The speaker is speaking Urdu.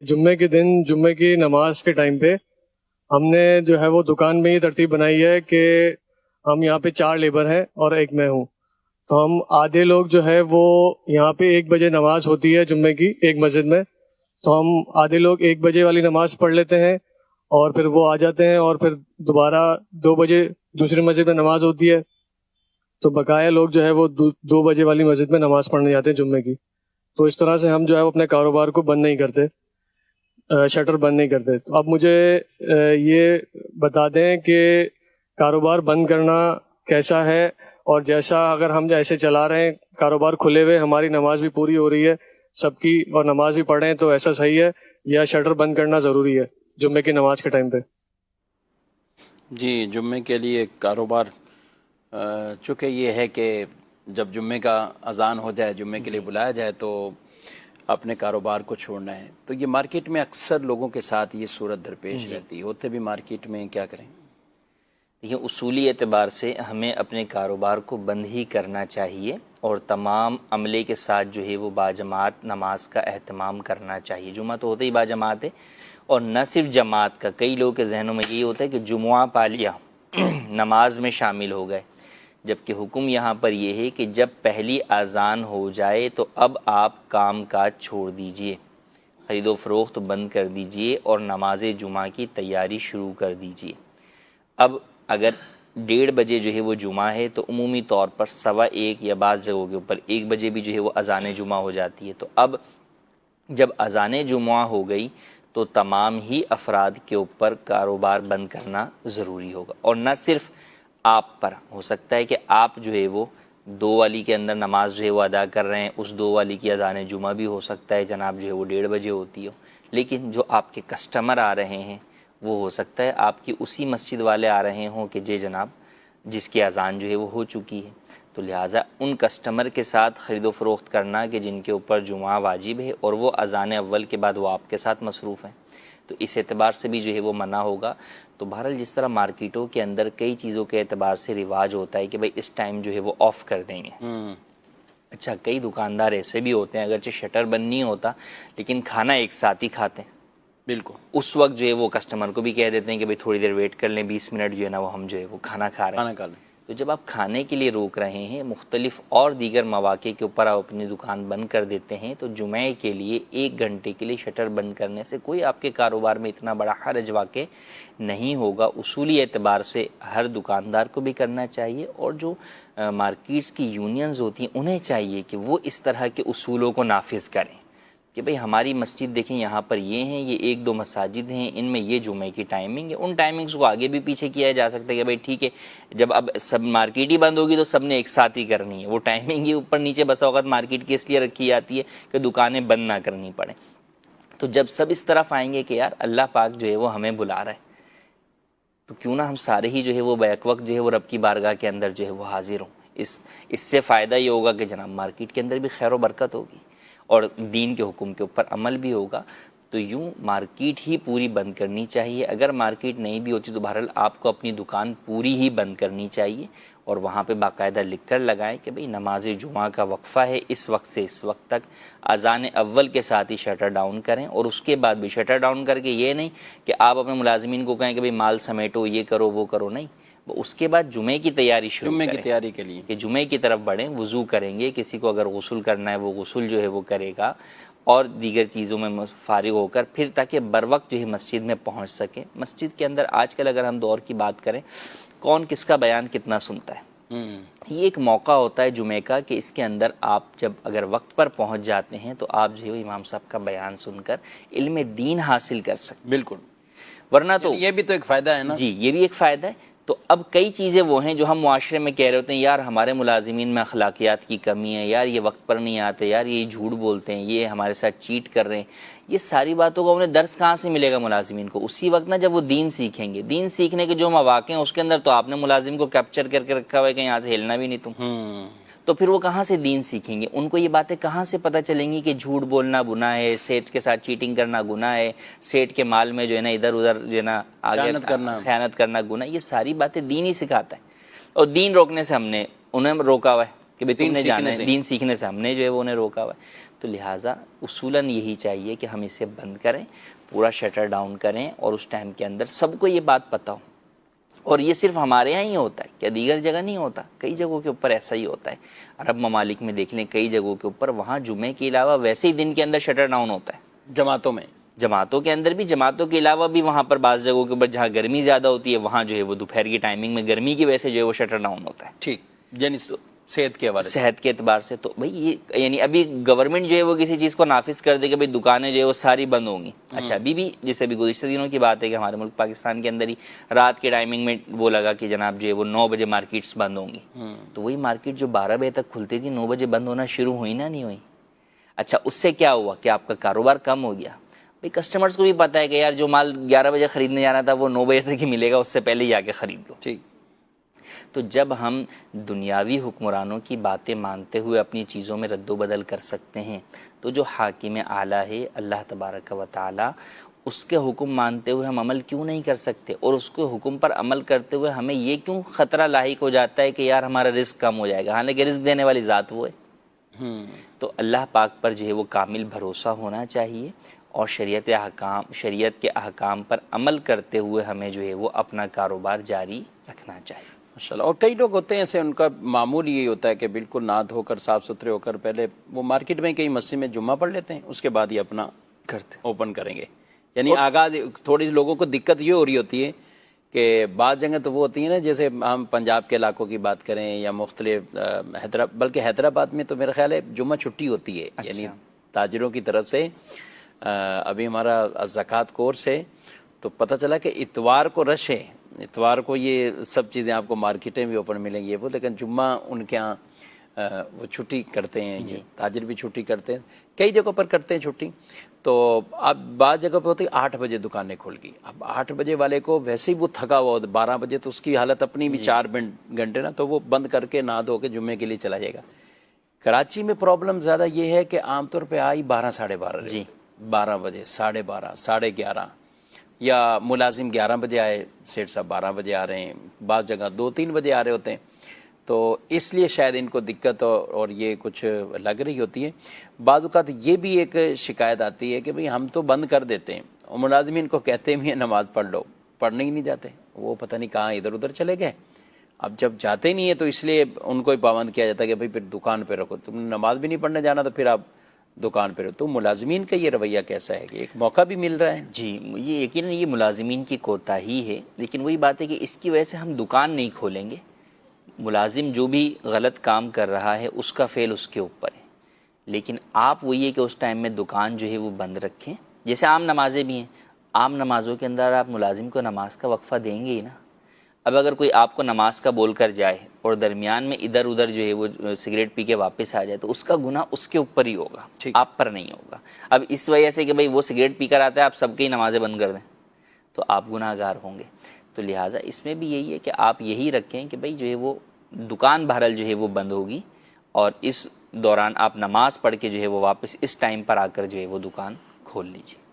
جمعے کے دن جمعے کی نماز کے ٹائم پہ ہم نے جو ہے وہ دکان میں یہ ترتیب بنائی ہے کہ ہم یہاں پہ 4 لیبر ہیں اور ایک میں ہوں. تو ہم آدھے لوگ جو ہے وہ یہاں پہ 1 بجے نماز ہوتی ہے جمعے کی ایک مسجد میں، تو ہم آدھے لوگ 1 بجے والی نماز پڑھ لیتے ہیں اور پھر وہ آ جاتے ہیں، اور پھر دوبارہ 2 بجے دوسری مسجد میں نماز ہوتی ہے، تو بقایا لوگ جو ہے وہ 2 بجے والی مسجد میں نماز پڑھنے جاتے ہیں جمعے کی. تو اس طرح سے ہم جو ہے وہ اپنے کاروبار کو بند نہیں کرتے، شٹر بند نہیں کرتے. تو اب مجھے یہ بتا دیں کہ کاروبار بند کرنا کیسا ہے، اور جیسا اگر ہم ایسے چلا رہے ہیں کاروبار کھلے ہوئے، ہماری نماز بھی پوری ہو رہی ہے سب کی اور نماز بھی پڑھ رہے ہیں، تو ایسا صحیح ہے یا شٹر بند کرنا ضروری ہے جمعے کی نماز کے ٹائم پہ؟ جی، جمعے کے لیے کاروبار چونکہ یہ ہے کہ جب جمعے کا اذان ہو جائے، جمعے کے لیے بلایا جائے تو اپنے کاروبار کو چھوڑنا ہے. تو یہ مارکیٹ میں اکثر لوگوں کے ساتھ یہ صورت درپیش رہتی ہے. ہوتے بھی مارکیٹ میں کیا کریں؟ یہ اصولی اعتبار سے ہمیں اپنے کاروبار کو بند ہی کرنا چاہیے اور تمام عملے کے ساتھ جو ہے وہ باجماعت نماز کا اہتمام کرنا چاہیے. جمعہ تو ہوتا ہی باجماعت ہے، اور نہ صرف جماعت کا، کئی لوگوں کے ذہنوں میں یہ ہوتا ہے کہ جمعہ پا لیا نماز میں شامل ہو گئے، جبکہ حکم یہاں پر یہ ہے کہ جب پہلی اذان ہو جائے تو اب آپ کام کاج چھوڑ دیجئے، خرید و فروخت بند کر دیجئے اور نماز جمعہ کی تیاری شروع کر دیجئے. اب اگر 1:30 بجے جو ہے وہ جمعہ ہے تو عمومی طور پر 1:15 یا بعض جگہوں کے اوپر 1 بجے بھی جو ہے وہ اذان جمعہ ہو جاتی ہے. تو اب جب اذان جمعہ ہو گئی تو تمام ہی افراد کے اوپر کاروبار بند کرنا ضروری ہوگا. اور نہ صرف آپ پر، ہو سکتا ہے کہ آپ جو ہے وہ 2 والی کے اندر نماز جو ہے وہ ادا کر رہے ہیں، اس 2 والی کی اذان جمعہ بھی ہو سکتا ہے جناب جو ہے وہ 1:30 بجے ہوتی ہو، لیکن جو آپ کے کسٹمر آ رہے ہیں وہ ہو سکتا ہے آپ کی اسی مسجد والے آ رہے ہوں کہ جی جناب جس کی اذان جو ہے وہ ہو چکی ہے. تو لہٰذا ان کسٹمر کے ساتھ خرید و فروخت کرنا کہ جن کے اوپر جمعہ واجب ہے اور وہ اذان اول کے بعد وہ آپ کے ساتھ مصروف ہیں، تو اس اعتبار سے بھی جو ہے وہ منع ہوگا. تو بہرحال جس طرح مارکیٹوں کے اندر کئی چیزوں کے اعتبار سے رواج ہوتا ہے کہ بھائی اس ٹائم جو ہے وہ آف کر دیں گے. اچھا، کئی دکاندار ایسے بھی ہوتے ہیں اگرچہ شٹر بند نہیں ہوتا لیکن کھانا ایک ساتھ ہی کھاتے ہیں. بالکل، اس وقت جو ہے وہ کسٹمر کو بھی کہہ دیتے ہیں کہ بھائی تھوڑی دیر ویٹ کر لیں، 20 منٹ جو ہے نا وہ ہم جو ہے وہ کھانا کھا رہے ہیں. کھانا کھا لیں. تو جب آپ کھانے کے لیے روک رہے ہیں، مختلف اور دیگر مواقع کے اوپر آپ اپنی دکان بند کر دیتے ہیں، تو جمعے کے لیے 1 گھنٹے کے لیے شٹر بند کرنے سے کوئی آپ کے کاروبار میں اتنا بڑا حرج واقع نہیں ہوگا. اصولی اعتبار سے ہر دکاندار کو بھی کرنا چاہیے، اور جو مارکیٹس کی یونینز ہوتی ہیں انہیں چاہیے کہ وہ اس طرح کے اصولوں کو نافذ کریں کہ بھئی ہماری مسجد دیکھیں یہاں پر یہ ہیں، یہ 1-2 مساجد ہیں، ان میں یہ جمعے کی ٹائمنگ ہے. ان ٹائمنگز کو آگے بھی پیچھے کیا جا سکتا ہے کہ بھئی ٹھیک ہے جب اب سب مارکیٹ ہی بند ہوگی تو سب نے ایک ساتھ ہی کرنی ہے. وہ ٹائمنگ ہی اوپر نیچے بسا اوقات مارکیٹ کی اس لیے رکھی جاتی ہے کہ دکانیں بند نہ کرنی پڑیں. تو جب سب اس طرف آئیں گے کہ یار اللہ پاک جو ہے وہ ہمیں بلا رہا ہے، تو کیوں نہ ہم سارے ہی جو ہے وہ بیک وقت جو ہے وہ رب کی بارگاہ کے اندر جو ہے وہ حاضر ہوں. اس سے فائدہ یہ ہوگا کہ جناب مارکیٹ کے اندر بھی خیر و برکت ہوگی اور دین کے حکم کے اوپر عمل بھی ہوگا. تو یوں مارکیٹ ہی پوری بند کرنی چاہیے. اگر مارکیٹ نہیں بھی ہوتی تو بہرحال آپ کو اپنی دکان پوری ہی بند کرنی چاہیے، اور وہاں پہ باقاعدہ لکھ کر لگائیں کہ بھئی نماز جمعہ کا وقفہ ہے، اس وقت سے اس وقت تک اذان اول کے ساتھ ہی شٹر ڈاؤن کریں. اور اس کے بعد بھی شٹر ڈاؤن کر کے یہ نہیں کہ آپ اپنے ملازمین کو کہیں کہ بھئی مال سمیٹو، یہ کرو وہ کرو، نہیں، اس کے بعد جمعے کی تیاری شروع جمعے کریں کی تیاری کے لیے کہ جمعے کی طرف بڑھیں. وضو کریں گے، کسی کو اگر غسل کرنا ہے وہ غسل جو ہے وہ کرے گا، اور دیگر چیزوں میں فارغ ہو کر پھر تاکہ بر وقت جو ہے مسجد میں پہنچ سکیں. مسجد کے اندر آج کل اگر ہم دور کی بات کریں، کون کس کا بیان کتنا سنتا ہے. یہ ایک موقع ہوتا ہے جمعے کا کہ اس کے اندر آپ جب اگر وقت پر پہنچ جاتے ہیں تو آپ جو ہے امام صاحب کا بیان سن کر علم دین حاصل کر سکتے. بالکل، ورنہ تو یہ بھی تو ایک فائدہ ہے نا. جی، یہ بھی ایک فائدہ ہے. تو اب کئی چیزیں وہ ہیں جو ہم معاشرے میں کہہ رہے ہوتے ہیں یار ہمارے ملازمین میں اخلاقیات کی کمی ہے، یار یہ وقت پر نہیں آتے، یار یہ جھوٹ بولتے ہیں، یہ ہمارے ساتھ چیٹ کر رہے ہیں. یہ ساری باتوں کا انہیں درس کہاں سے ملے گا ملازمین کو؟ اسی وقت نا جب وہ دین سیکھیں گے. دین سیکھنے کے جو مواقع ہیں اس کے اندر تو آپ نے ملازم کو کیپچر کر کے رکھا ہوا ہے کہ یہاں سے ہلنا بھی نہیں تم. تو پھر وہ کہاں سے دین سیکھیں گے؟ ان کو یہ باتیں کہاں سے پتہ چلیں گی کہ جھوٹ بولنا گناہ ہے، سیٹ کے ساتھ چیٹنگ کرنا گناہ ہے، سیٹ کے مال میں جو ہے نا ادھر ادھر جو ہے نا آگے خیانت کرنا گناہ. یہ ساری باتیں دین ہی سکھاتا ہے. اور دین روکنے سے ہم نے انہیں روکا ہوا ہے کہ بھئی تم نے جانا ہے، دین سیکھنے سے ہم نے جو ہے وہ انہیں روکا ہوا ہے. تو لہٰذا اصولاً یہی چاہیے کہ ہم اسے بند کریں، پورا شٹر ڈاؤن کریں، اور اس ٹائم کے اندر سب کو یہ بات پتہ ہو. اور یہ صرف ہمارے یہاں ہی ہوتا ہے کیا؟ دیگر جگہ نہیں ہوتا؟ کئی جگہوں کے اوپر ایسا ہی ہوتا ہے. عرب ممالک میں دیکھ لیں، کئی جگہوں کے اوپر وہاں جمعے کے علاوہ ویسے ہی دن کے اندر شٹر ڈاؤن ہوتا ہے. جماعتوں میں، جماعتوں کے اندر بھی، جماعتوں کے علاوہ بھی وہاں پر بعض جگہوں کے اوپر جہاں گرمی زیادہ ہوتی ہے وہاں جو ہے وہ دوپہر کی ٹائمنگ میں گرمی کی وجہ سے جو ہے وہ شٹر ڈاؤن ہوتا ہے. ٹھیک، یعنی صحت کے حوالے سے. صحت کے اعتبار سے تو بھائی یہ یعنی ابھی گورنمنٹ جو ہے وہ کسی چیز کو نافذ کر دے کہ بھائی دکانیں جو ہے وہ ساری بند ہوں گی. اچھا ابھی بھی جیسے ابھی گزشتہ دنوں کی بات ہے کہ ہمارے ملک پاکستان کے اندر ہی رات کے ٹائمنگ میں وہ لگا کہ جناب جو ہے وہ 9 بجے مارکیٹس بند ہوں گی. تو وہی مارکیٹ جو 12 بجے تک کھلتی تھی 9 بجے بند ہونا شروع ہوئی نا، نہیں ہوئی. اچھا اس سے کیا ہوا کہ آپ کا کاروبار کم ہو گیا. بھائی کسٹمرز کو بھی پتہ ہے کہ یار جو مال 11 بجے خریدنے جانا تھا وہ 9 بجے تک ہی ملے گا، اس سے پہلے ہی آ کے خرید لو. ٹھیک. تو جب ہم دنیاوی حکمرانوں کی باتیں مانتے ہوئے اپنی چیزوں میں رد و بدل کر سکتے ہیں، تو جو حاکم اعلیٰ ہے اللہ تبارک و تعالی، اس کے حکم مانتے ہوئے ہم عمل کیوں نہیں کر سکتے؟ اور اس کے حکم پر عمل کرتے ہوئے ہمیں یہ کیوں خطرہ لاحق ہو جاتا ہے کہ یار ہمارا رزق کم ہو جائے گا، حالانکہ رزق دینے والی ذات وہ ہے. تو اللہ پاک پر جو ہے وہ کامل بھروسہ ہونا چاہیے، اور شریعت کے احکام پر عمل کرتے ہوئے ہمیں جو ہے وہ اپنا کاروبار جاری رکھنا چاہیے. ماشاءاللہ. اور کئی لوگ ہوتے ہیں ایسے، ان کا معمول یہی ہوتا ہے کہ بالکل نہا دھو کر صاف ستھرے ہو کر پہلے وہ مارکیٹ میں کئی مسجد میں جمعہ پڑھ لیتے ہیں، اس کے بعد ہی اپنا کرتے اوپن کریں گے. یعنی آغاز تھوڑی لوگوں کو دقت یہ ہو رہی ہوتی ہے کہ بعض جگہ تو وہ ہوتی ہیں نا، جیسے ہم پنجاب کے علاقوں کی بات کریں یا مختلف بلکہ حیدرآباد میں تو میرا خیال ہے جمعہ چھٹی ہوتی ہے. یعنی تاجروں کی طرف سے ابھی ہمارا زکوٰۃ کورس ہے تو پتہ چلا کہ اتوار کو رش ہے، اتوار کو یہ سب چیزیں آپ کو مارکیٹیں بھی اوپن ملیں گی وہ، لیکن جمعہ ان کے ہاں وہ چھٹی کرتے ہیں. تاجر بھی چھٹی کرتے ہیں، کئی جگہوں پر کرتے ہیں چھٹی. تو اب بعض جگہ پہ ہوتی ہے 8 بجے دکانیں کھل گئی. اب 8 بجے والے کو ویسے ہی وہ تھکا ہوا ہوتا 12 بجے تو اس کی حالت اپنی بھی 4 گھنٹے نا، تو وہ بند کر کے نہا دھو کے جمعے کے لیے چلا جائے گا. کراچی میں پرابلم زیادہ یہ ہے کہ عام طور پہ آئی 12 ساڑھے 12 جی 12 بجے، 12:30 11:30، یا ملازم 11 بجے آئے، سیٹ صاحب 12 بجے آ رہے ہیں، بعض جگہ 2-3 بجے آ رہے ہوتے ہیں. تو اس لیے شاید ان کو دقت اور یہ کچھ لگ رہی ہوتی ہے. بعض اوقات یہ بھی ایک شکایت آتی ہے کہ بھئی ہم تو بند کر دیتے ہیں، اور ملازمین کو کہتے بھی ہیں نماز پڑھ لو، پڑھنے ہی نہیں جاتے، وہ پتہ نہیں کہاں ادھر ادھر چلے گئے. اب جب جاتے نہیں ہیں تو اس لیے ان کو ہی پابند کیا جاتا ہے کہ بھئی پھر دکان پہ رکھو، تم نے نماز بھی نہیں پڑھنے جانا تو پھر آپ دکان پہ رہو. تو ملازمین کا یہ رویہ کیسا ہے کہ ایک موقع بھی مل رہا ہے؟ جی یہ یقیناً یہ ملازمین کی کوتاہی ہے، لیکن وہی بات ہے کہ اس کی وجہ سے ہم دکان نہیں کھولیں گے. ملازم جو بھی غلط کام کر رہا ہے اس کا فعل اس کے اوپر ہے، لیکن آپ وہی ہے کہ اس ٹائم میں دکان جو ہے وہ بند رکھیں. جیسے عام نمازیں بھی ہیں، عام نمازوں کے اندر آپ ملازم کو نماز کا وقفہ دیں گے ہی نا. اب اگر کوئی آپ کو نماز کا بول کر جائے اور درمیان میں ادھر ادھر جو ہے وہ سگریٹ پی کے واپس آ جائے تو اس کا گناہ اس کے اوپر ہی ہوگا، آپ پر نہیں ہوگا. اب اس وجہ سے کہ بھئی وہ سگریٹ پی کر آتا ہے آپ سب کی ہی نمازیں بند کر دیں تو آپ گناہ گار ہوں گے. تو لہٰذا اس میں بھی یہی ہے کہ آپ یہی رکھیں کہ بھئی جو ہے وہ دکان بہرحال جو ہے وہ بند ہوگی، اور اس دوران آپ نماز پڑھ کے جو ہے وہ واپس اس ٹائم پر آ کر جو ہے وہ دکان کھول لیجیے.